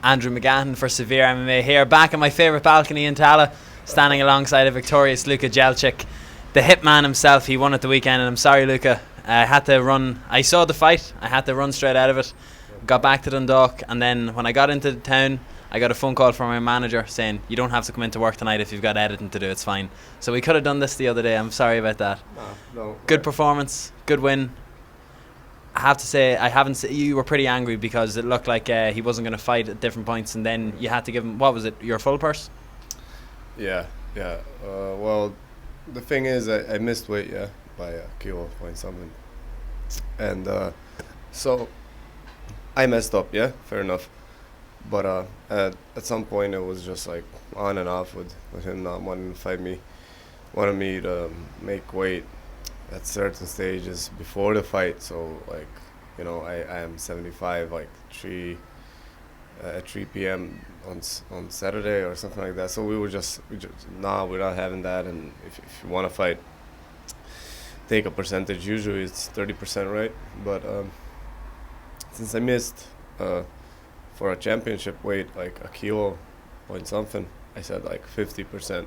Andrew McGahan for SevereMMA here, back in my favourite balcony in Tala, standing alongside a victorious Luka Jelcic, the hitman himself. He won at the weekend, and I'm sorry, Luka. I had to run. I saw the fight. I had to run straight out of it. Got back to Dundalk, and then when I got into town, I got a phone call from my manager saying, you don't have to come into work tonight if you've got editing to do, it's fine. So we could have done this the other day. I'm sorry about that. No. Good performance, good win. I have to say, you were pretty angry because it looked like he wasn't going to fight at different points, and then you had to give him, what was it, your full purse? Yeah. Well, the thing is, I missed weight, by a kilo point something. And so I messed up, fair enough. But at some point, it was just like on and off with him not wanting to fight me, wanted me to make weight at certain stages before the fight. So like, I am 75 like at 3 p.m. on Saturday or something like that. So we just we're not having that. And if you want to fight, take a percentage. Usually it's 30%, right? But since I missed for a championship weight like a kilo point something, I said like 50%.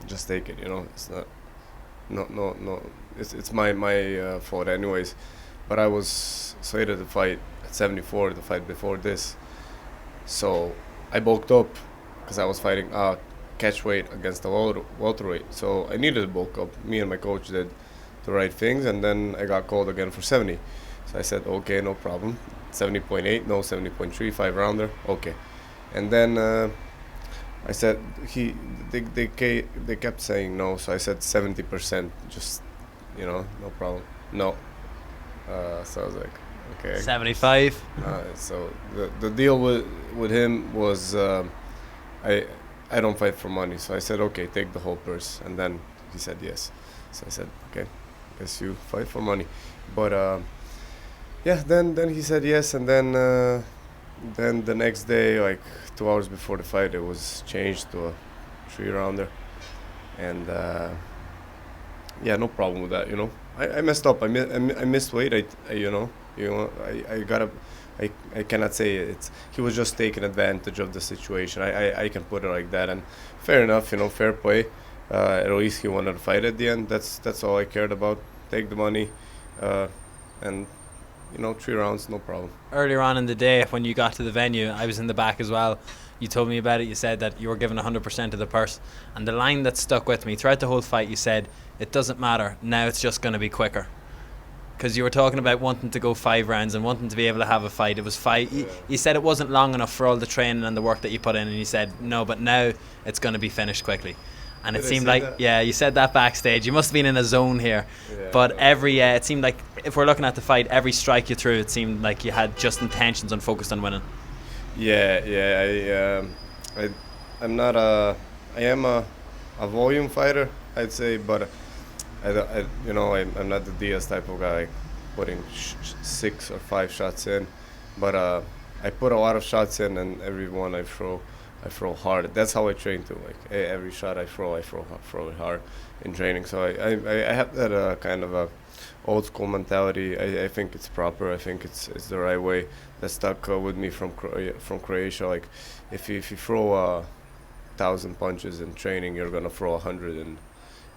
Just take it, It's not. No. It's my fault anyways. But I was slated to fight at 74, the fight before this. So I bulked up because I was fighting catch weight against the welterweight. So I needed to bulk up. Me and my coach did the right things, and then I got called again for 70. So I said, okay, no problem. 70.8, no, 70.3, 5-rounder, okay. And then I said they kept saying no, so I said 70%, just no problem, no. So I was like, okay. 75. So the deal with him was I don't fight for money, so I said okay, take the whole purse, and then he said yes. So I said okay, guess you fight for money, but then he said yes, and then the next day, like 2 hours before the fight, it was changed to a 3-rounder, and no problem with that. I messed up. I missed weight. I cannot say it's. He was just taking advantage of the situation. I can put it like that, and fair enough. Fair play. At least he wanted to fight at the end. That's all I cared about. Take the money, and 3 rounds, no problem. Earlier on in the day, when you got to the venue, I was in the back as well. You told me about it. You said that you were given 100% of the purse. And the line that stuck with me throughout the whole fight, you said, it doesn't matter. Now it's just going to be quicker. Because you were talking about wanting to go 5 rounds and wanting to be able to have a fight. It was 5. Yeah. You said it wasn't long enough for all the training and the work that you put in. And you said, no, but now it's going to be finished quickly. And it seemed like, you said that backstage. You must have been in a zone here. Yeah, but it seemed like, if we're looking at the fight, every strike you threw, it seemed like you had just intentions and focused on winning. I'm not I am a volume fighter, I'd say, but I'm not the Diaz type of guy, like putting 6 or 5 shots in. But I put a lot of shots in, and every one I throw hard. That's how I train too. Like every shot I throw it hard in training. So I have that kind of a old school mentality. I think it's proper. I think it's the right way. That stuck with me from Croatia. Like if you throw 1,000 punches in training, you're gonna throw 100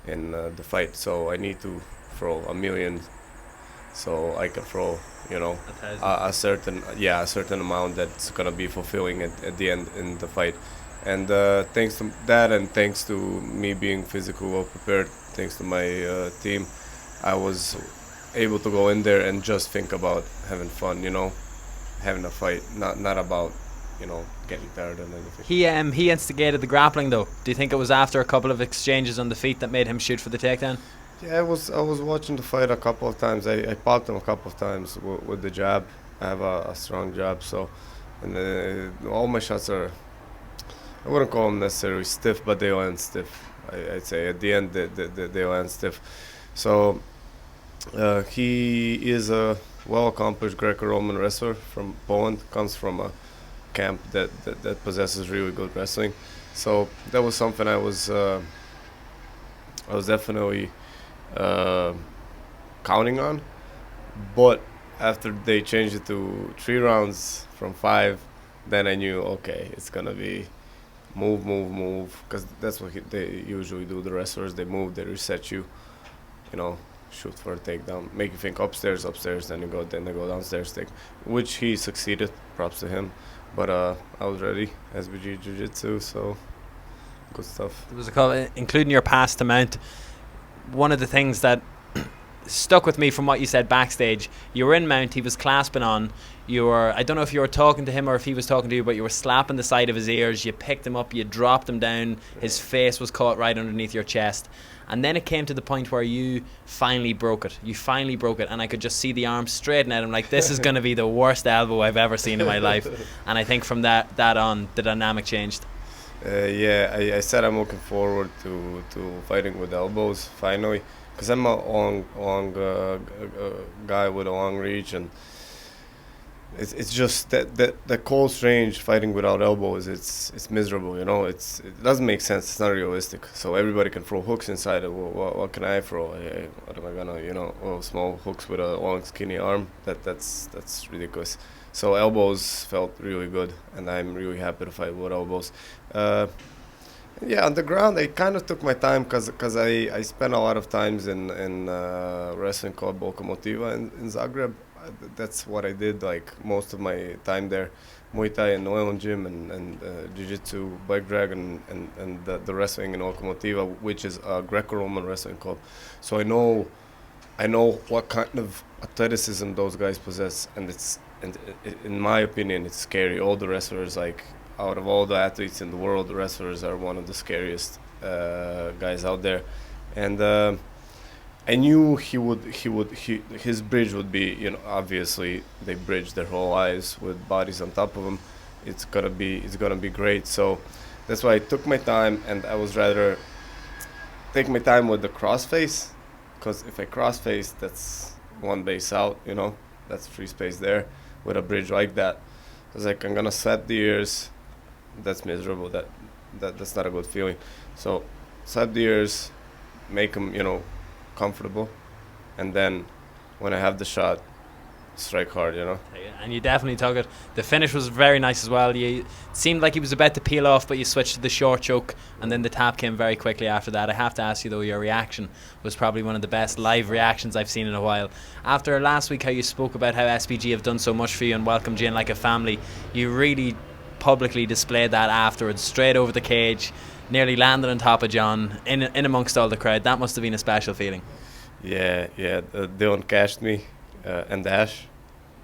in the fight. So I need to throw 1,000,000. So I can throw, a certain amount that's gonna be fulfilling at the end in the fight. And thanks to that, and thanks to me being physically well prepared, thanks to my team, I was able to go in there and just think about having fun, having a fight, not about, getting tired and anything. He instigated the grappling though. Do you think it was after a couple of exchanges on the feet that made him shoot for the takedown? Yeah, I was watching the fight a couple of times. I popped him a couple of times with the jab. I have a strong jab, so, and all my shots are, I wouldn't call them necessarily stiff, but they land stiff. I'd say at the end they land stiff. So he is a well-accomplished Greco-Roman wrestler from Poland. Comes from a camp that possesses really good wrestling. So that was something I was definitely counting on, but after they changed it to 3 rounds from 5, then I knew, okay, it's gonna be move, because that's what they usually do. The wrestlers, they move, they reset you, you know, shoot for a takedown, make you think upstairs, then they go downstairs, which he succeeded. Props to him. But I was ready, SBG Jiu-Jitsu, so good stuff. There was a couple, including your pass to Mount. One of the things that stuck with me from what you said backstage, you were in Mount, he was clasping on, you were, I don't know if you were talking to him or if he was talking to you, but you were slapping the side of his ears, you picked him up, you dropped him down, his face was caught right underneath your chest, and then it came to the point where you finally broke it, and I could just see the arm straighten at him, like, this is going to be the worst elbow I've ever seen in my life. And I think from that on, the dynamic changed. I said I'm looking forward to fighting with elbows finally, because I'm a long guy with a long reach, and it's just that the close range fighting without elbows, it's miserable, you know. It doesn't make sense. It's not realistic. So everybody can throw hooks inside it. What can I throw? What am I gonna, you know, small hooks with a long skinny arm? That's ridiculous. So elbows felt really good, and I'm really happy to fight with elbows. Yeah, on the ground, I kind of took my time because I spent a lot of times in wrestling called Lokomotiva in Zagreb. That's what I did, like, most of my time there. Muay Thai in Oil Gym and Jiu-Jitsu, Black Dragon, and the wrestling in Lokomotiva, which is a Greco-Roman wrestling club. So I know what kind of athleticism those guys possess, and in my opinion, it's scary. All the wrestlers, like, out of all the athletes in the world, the wrestlers are one of the scariest guys out there. And I knew his bridge would be, you know, obviously they bridge their whole lives with bodies on top of them. It's gonna be great. So that's why I took my time, and I was rather take my time with the crossface, because if I crossface, that's one base out, you know, that's free space there. With a bridge like that, I was like, I'm gonna slap the ears. That's miserable. That's not a good feeling. So slap the ears, make them, you know, comfortable, and then when I have the shot, strike hard, you know. And you definitely took it. The finish was very nice as well. It seemed like he was about to peel off, but you switched to the short choke, and then the tap came very quickly after that. I have to ask you though, your reaction was probably one of the best live reactions I've seen in a while. After last week, how you spoke about how SBG have done so much for you and welcomed you in like a family, you really publicly displayed that afterwards, straight over the cage, nearly landed on top of John in amongst all the crowd. That must have been a special feeling. Yeah. Dylan cashed me and Dash.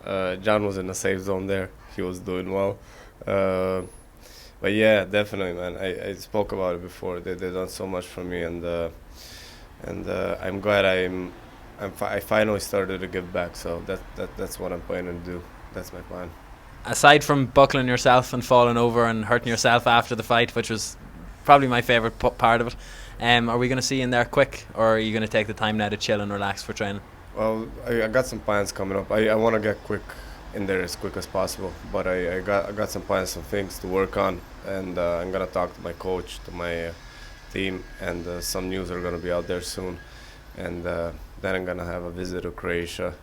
John was in a safe zone there. He was doing well. But yeah, definitely, man. I spoke about it before. They done so much for me, and I'm glad I finally started to give back. So that's what I'm planning to do. That's my plan. Aside from buckling yourself and falling over and hurting yourself after the fight, which was probably my favourite part of it, are we going to see you in there quick, or are you going to take the time now to chill and relax for training? Well, I got some plans coming up. I want to get quick in there as quick as possible, but I got some plans, some things to work on, and I'm going to talk to my coach, to my team, and some news are going to be out there soon. And then I'm going to have a visit to Croatia.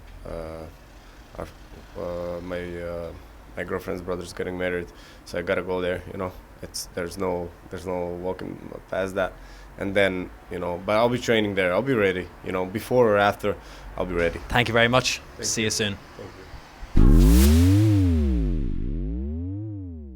My girlfriend's brother's getting married, so I gotta go there. You know, there's no walking past that. And then, you know, but I'll be training there. I'll be ready. You know, before or after, I'll be ready. Thank you very much. See you soon. Thank you.